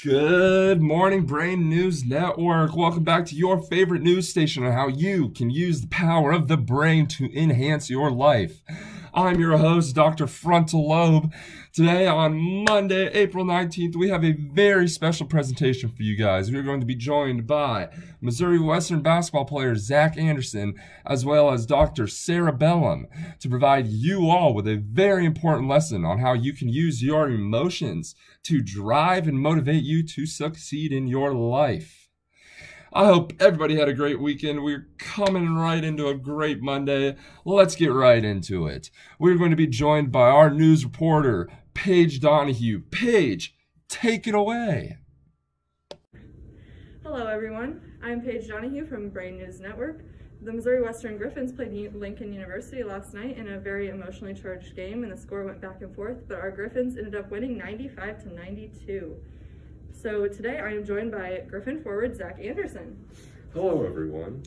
Good morning, Brain News Network. Welcome back to your favorite news station on how you can use the power of the brain to enhance your life. I'm your host, Dr. Frontal Lobe. Today, on Monday, April 19th, we have a very special presentation for you guys. We're going to be joined by Missouri Western basketball player Zach Anderson, as well as Dr. Sarah Bellum, to provide you all with a very important lesson on how you can use your emotions to drive and motivate you to succeed in your life. I hope everybody had a great weekend. We're coming right into a great Monday. Let's get right into it. We're going to be joined by our news reporter, Paige Donnough. Paige, take it away. Hello, everyone. I'm Paige Donnough from Brain News Network. The Missouri Western Griffins played Lincoln University last night in a very emotionally charged game, and the score went back and forth, but our Griffins ended up winning 95-92. So today I am joined by Griffin forward Zach Anderson. Hello, everyone.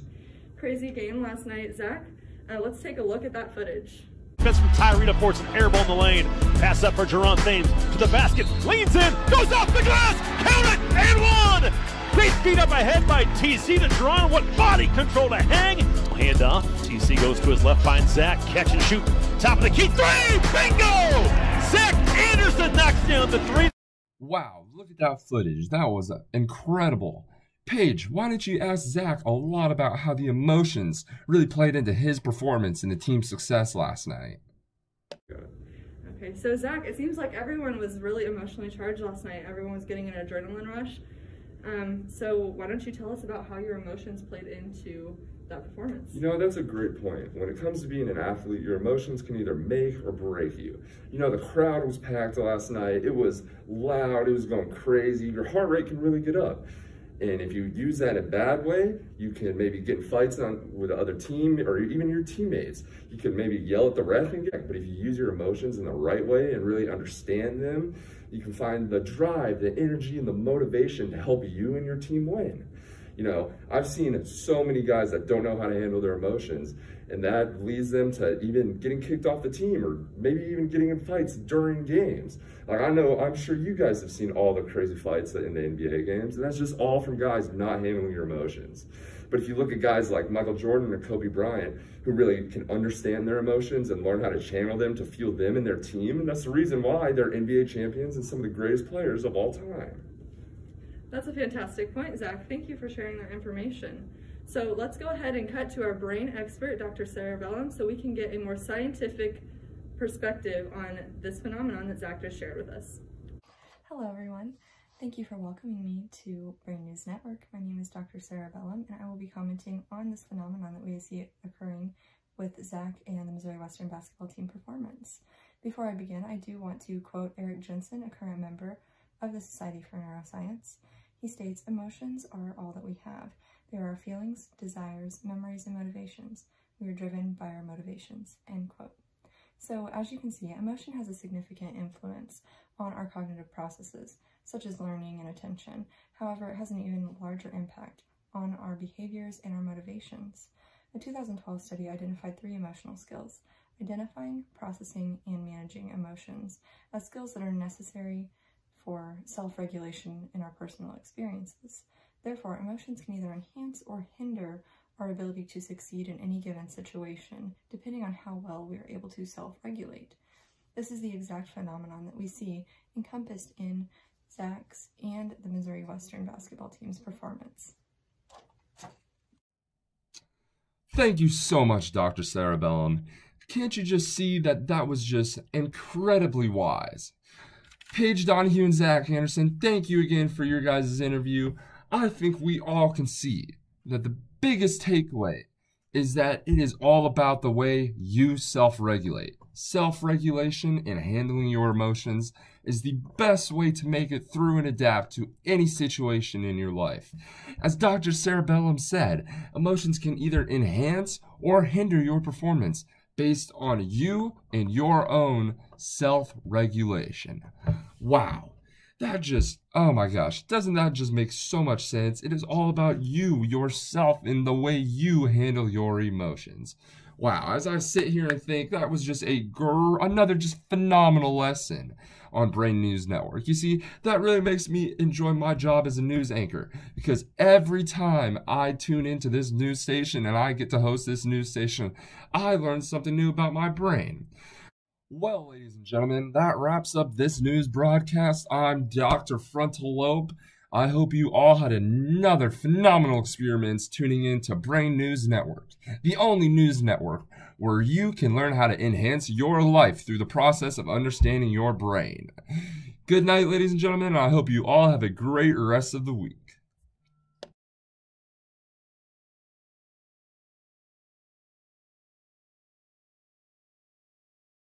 Crazy game last night, Zach. Let's take a look at that footage. Defense from Tyree force an air ball in the lane. Pass up for Jerron Thames to the basket. Leans in, goes off the glass. Count it, and one. Great feet up ahead by TC to Jerron. What body control to hang. Hand off. TC goes to his left, finds Zach. Catch and shoot. Top of the key. Three. Bingo. Zach Anderson knocks down the three. Wow, look at that footage. That was incredible. Paige, why don't you ask Zach a lot about how the emotions really played into his performance and the team's success last night? Okay, so Zach, it seems like everyone was really emotionally charged last night. Everyone was getting an adrenaline rush. So why don't you tell us about how your emotions played into that performance? You know, that's a great point. When it comes to being an athlete, your emotions can either make or break you. You know, the crowd was packed last night. It was loud. It was going crazy. Your heart rate can really get up. And if you use that in a bad way, you can maybe get in fights with the other team or even your teammates. You can maybe yell at the ref and get, but if you use your emotions in the right way and really understand them, you can find the drive, the energy, and the motivation to help you and your team win. You know, I've seen so many guys that don't know how to handle their emotions, and that leads them to even getting kicked off the team or maybe even getting in fights during games. Like I'm sure you guys have seen all the crazy fights in the NBA games, and that's just all from guys not handling your emotions. But if you look at guys like Michael Jordan or Kobe Bryant, who really can understand their emotions and learn how to channel them to fuel them and their team, and that's the reason why they're NBA champions and some of the greatest players of all time. That's a fantastic point, Zach. Thank you for sharing that information. So let's go ahead and cut to our brain expert, Dr. Sarah Bellum, so we can get a more scientific perspective on this phenomenon that Zach just shared with us. Hello, everyone. Thank you for welcoming me to Brain News Network. My name is Dr. Sarah Bellum, and I will be commenting on this phenomenon that we see occurring with Zach and the Missouri Western basketball team performance. Before I begin, I do want to quote Eric Jensen, a current member of the Society for Neuroscience. He states, "Emotions are all that we have. There are feelings, desires, memories, and motivations. We are driven by our motivations," end quote. So as you can see, emotion has a significant influence on our cognitive processes, such as learning and attention. However, it has an even larger impact on our behaviors and our motivations. A 2012 study identified 3 emotional skills: identifying, processing, and managing emotions as skills that are necessary for self-regulation in our personal experiences. Therefore, emotions can either enhance or hinder our ability to succeed in any given situation, depending on how well we are able to self-regulate. This is the exact phenomenon that we see encompassed in Zach's and the Missouri Western basketball team's performance. Thank you so much, Dr. Sarah Bellum. Can't you just see that that was just incredibly wise? Paige Donnough and Zach Anderson, thank you again for your guys' interview. I think we all can see that the biggest takeaway is that it is all about the way you self-regulate. Self-regulation and handling your emotions is the best way to make it through and adapt to any situation in your life. As Dr. Sarah Bellum said, emotions can either enhance or hinder your performance based on you and your own self-regulation. Wow. That just, oh my gosh, doesn't that just make so much sense? It is all about you, yourself, and the way you handle your emotions. Wow, as I sit here and think, that was just another just phenomenal lesson on Brain News Network. You see, that really makes me enjoy my job as a news anchor, because every time I tune into this news station and I get to host this news station, I learn something new about my brain. Well, ladies and gentlemen, that wraps up this news broadcast. I'm Dr. Frontal Lobe. I hope you all had another phenomenal experience tuning in to Brain News Network, the only news network where you can learn how to enhance your life through the process of understanding your brain. Good night, ladies and gentlemen. I hope you all have a great rest of the week.